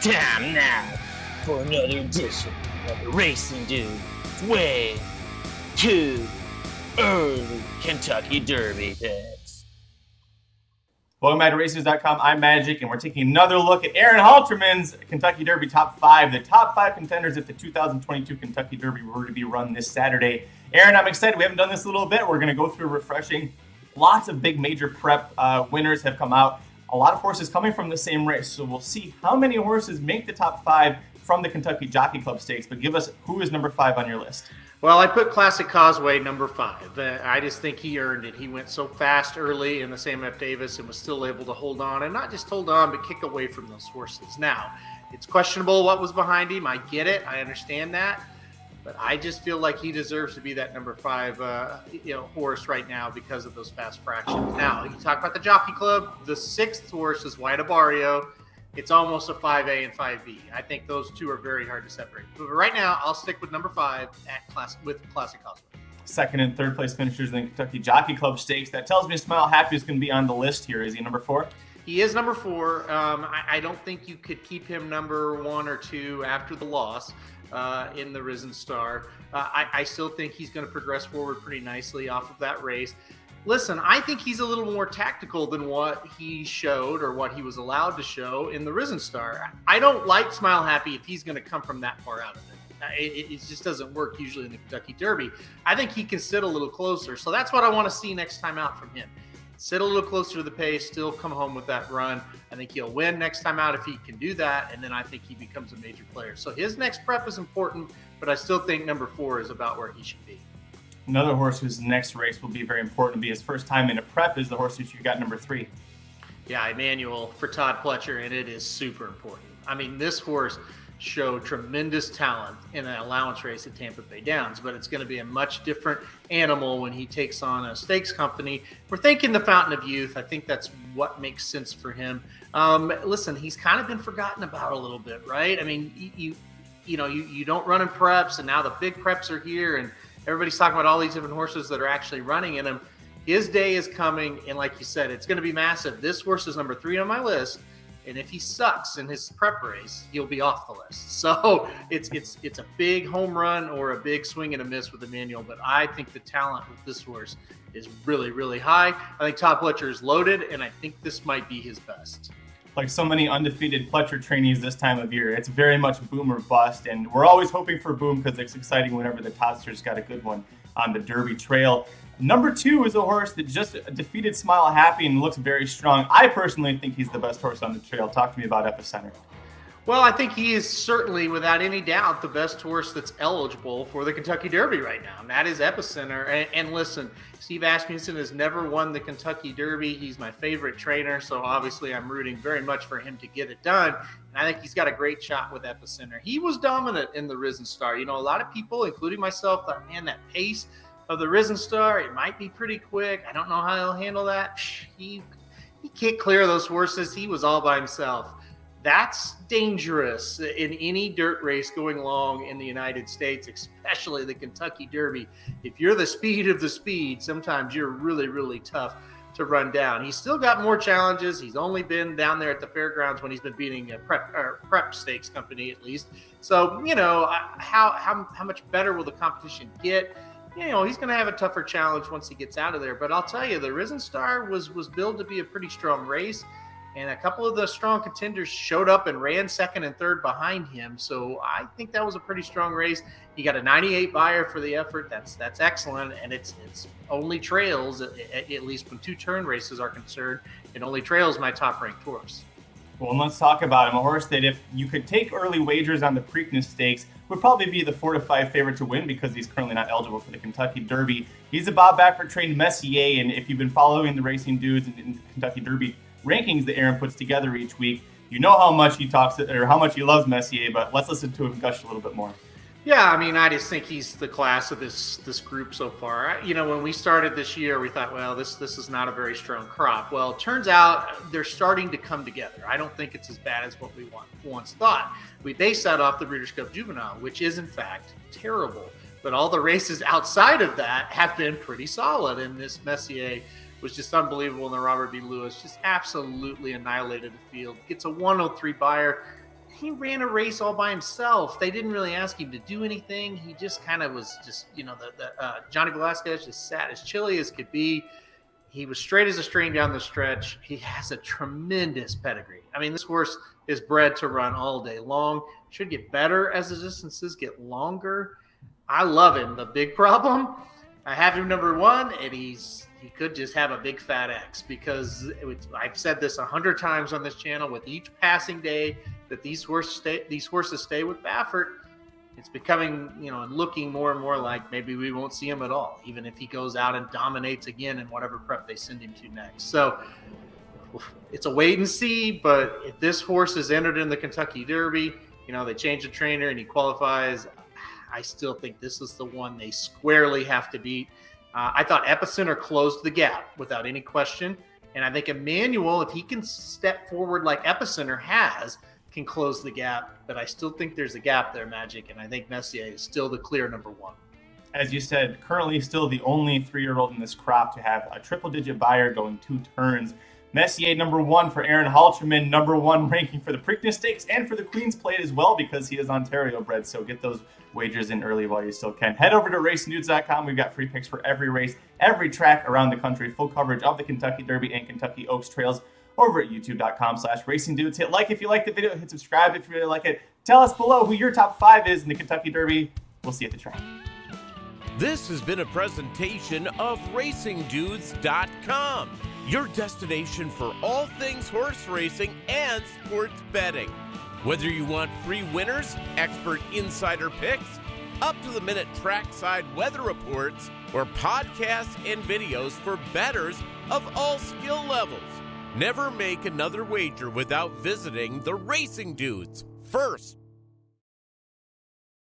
Time now for another edition of the Racing Dudes Way Too Early Kentucky Derby picks. Welcome back to Racers.com. I'm Magic, and we're taking another look at Aaron Halterman's Kentucky Derby Top 5. The top 5 contenders at the 2022 Kentucky Derby were to be run this Saturday. Aaron, I'm excited. We haven't done this a little bit. We're going to go through refreshing. Lots of big major prep winners have come out. A lot of horses coming from the same race, so we'll see how many horses make the top 5 from the Kentucky Jockey Club Stakes. But give us who is number 5 on your list. Well, I put Classic Causeway number 5. I just think he earned it. He went so fast early in the Sam F. Davis and was still able to hold on, and not just hold on, but kick away from those horses. Now, it's questionable what was behind him. I get it. I understand that. But I just feel like he deserves to be that number 5 horse right now because of those fast fractions. Now, you talk about the Jockey Club. The 6th horse is White Abario. It's almost a 5A and 5B. I think those two are very hard to separate. But right now, I'll stick with number 5 with Classic Causeway. Second and third place finishers in the Kentucky Jockey Club Stakes. That tells me Smile Happy is going to be on the list here. Is he number 4? He is number 4. I don't think you could keep him number 1 or 2 after the loss in the Risen Star. I still think he's going to progress forward pretty nicely off of that race. Listen, I think he's a little more tactical than what he showed or what he was allowed to show in the Risen Star. I don't like Smile Happy if he's going to come from that far out of it. It just doesn't work usually in the Kentucky Derby. I think he can sit a little closer. So that's what I want to see next time out from him. Sit a little closer to the pace, still come home with that run. I think he'll win next time out if he can do that, and then I think he becomes a major player. So his next prep is important, but I still think number 4 is about where he should be. Another horse whose next race will be very important to be his first time in a prep is the horse that you got number 3. Yeah, Emmanuel for Todd Pletcher, and it is super important. I mean, this horse showed tremendous talent in an allowance race at Tampa Bay Downs, but it's going to be a much different animal when he takes on a stakes company. We're thinking the Fountain of Youth. I think that's what makes sense for him. Listen, he's kind of been forgotten about a little bit, right? I mean, you don't run in preps, and now the big preps are here, and everybody's talking about all these different horses that are actually running in them. His day is coming, and like you said, it's going to be massive. This horse is number 3 on my list. And if he sucks in his prep race, he'll be off the list. So it's a big home run or a big swing and a miss with Emmanuel. But I think the talent with this horse is really, really high. I think Todd Pletcher is loaded, and I think this might be his best. Like so many undefeated Pletcher trainees this time of year, it's very much boom or bust. And we're always hoping for boom because it's exciting whenever the Todster's got a good one on the Derby trail. Number 2 is a horse that just defeated Smile Happy and looks very strong. I personally think he's the best horse on the trail. Talk to me about Epicenter. Well, I think he is certainly, without any doubt, the best horse that's eligible for the Kentucky Derby right now, and that is Epicenter. And listen, Steve Asmussen has never won the Kentucky Derby. He's my favorite trainer, so obviously I'm rooting very much for him to get it done. And I think he's got a great shot with Epicenter. He was dominant in the Risen Star. You know, a lot of people, including myself, thought, man, that pace of the Risen Star, it might be pretty quick. I don't know how he'll handle that. He can't clear those horses. He was all by himself. That's dangerous in any dirt race going along in the United States, especially the Kentucky Derby. If you're the speed of the speed, sometimes you're really, really tough to run down. He's still got more challenges. He's only been down there at the fairgrounds when he's been beating a prep stakes company, at least. So, you know, how much better will the competition get? You know, he's going to have a tougher challenge once he gets out of there. But I'll tell you, the Risen Star was billed to be a pretty strong race. And a couple of the strong contenders showed up and ran second and third behind him. So I think that was a pretty strong race. You got a 98 buyer for the effort. That's excellent. And it's only trails, at least when 2-turn races are concerned, it only trails my top-ranked horse. Well, and let's talk about him. A horse that if you could take early wagers on the Preakness Stakes, would probably be the 4-5 favorite to win because he's currently not eligible for the Kentucky Derby. He's a Bob Baffert trained Messier, and if you've been following the Racing Dudes and the Kentucky Derby rankings that Aaron puts together each week, you know how much he talks or how much he loves Messier, but let's listen to him gush a little bit more. Yeah, I mean, I just think he's the class of this group so far. You know, when we started this year, we thought, well, this is not a very strong crop. Well, it turns out they're starting to come together. I don't think it's as bad as what we once thought. We based that off the Breeders' Cup Juvenile, which is, in fact, terrible. But all the races outside of that have been pretty solid, and this Messier was just unbelievable. And the Robert B. Lewis just absolutely annihilated the field. Gets a 103 buyer. he ran a race all by himself. They didn't really ask him to do anything. He just kind of was just, Johnny Velasquez just sat as chilly as could be. He was straight as a string down the stretch. He has a tremendous pedigree. I mean, this horse is bred to run all day long. Should get better as the distances get longer. I love him. The big problem, I have him number 1, and he could just have a big fat X, because I've said this 100 times on this channel. With each passing day that these horses stay with Baffert, it's becoming, and looking more and more like maybe we won't see him at all, even if he goes out and dominates again in whatever prep they send him to next. So it's a wait and see. But if this horse is entered in the Kentucky Derby, they change the trainer and he qualifies, I still think this is the one they squarely have to beat. I thought Epicenter closed the gap without any question. And I think Emmanuel, if he can step forward like Epicenter has, can close the gap. But I still think there's a gap there, Magic. And I think Messier is still the clear number 1. As you said, currently still the only 3-year-old in this crop to have a triple-digit buyer going 2 turns. Messier, number 1 for Aaron Halterman, number 1 ranking for the Preakness Stakes and for the Queen's Plate as well, because he is Ontario bred. So get those wagers in early while you still can. Head over to racingdudes.com. We've got free picks for every race, every track around the country, full coverage of the Kentucky Derby and Kentucky Oaks Trails over at youtube.com/racingdudes. Hit like if you like the video, hit subscribe if you really like it. Tell us below who your top 5 is in the Kentucky Derby. We'll see you at the track. This has been a presentation of racingdudes.com, your destination for all things horse racing and sports betting. Whether you want free winners, expert insider picks, up-to-the-minute trackside weather reports, or podcasts and videos for bettors of all skill levels, never make another wager without visiting the Racing Dudes first.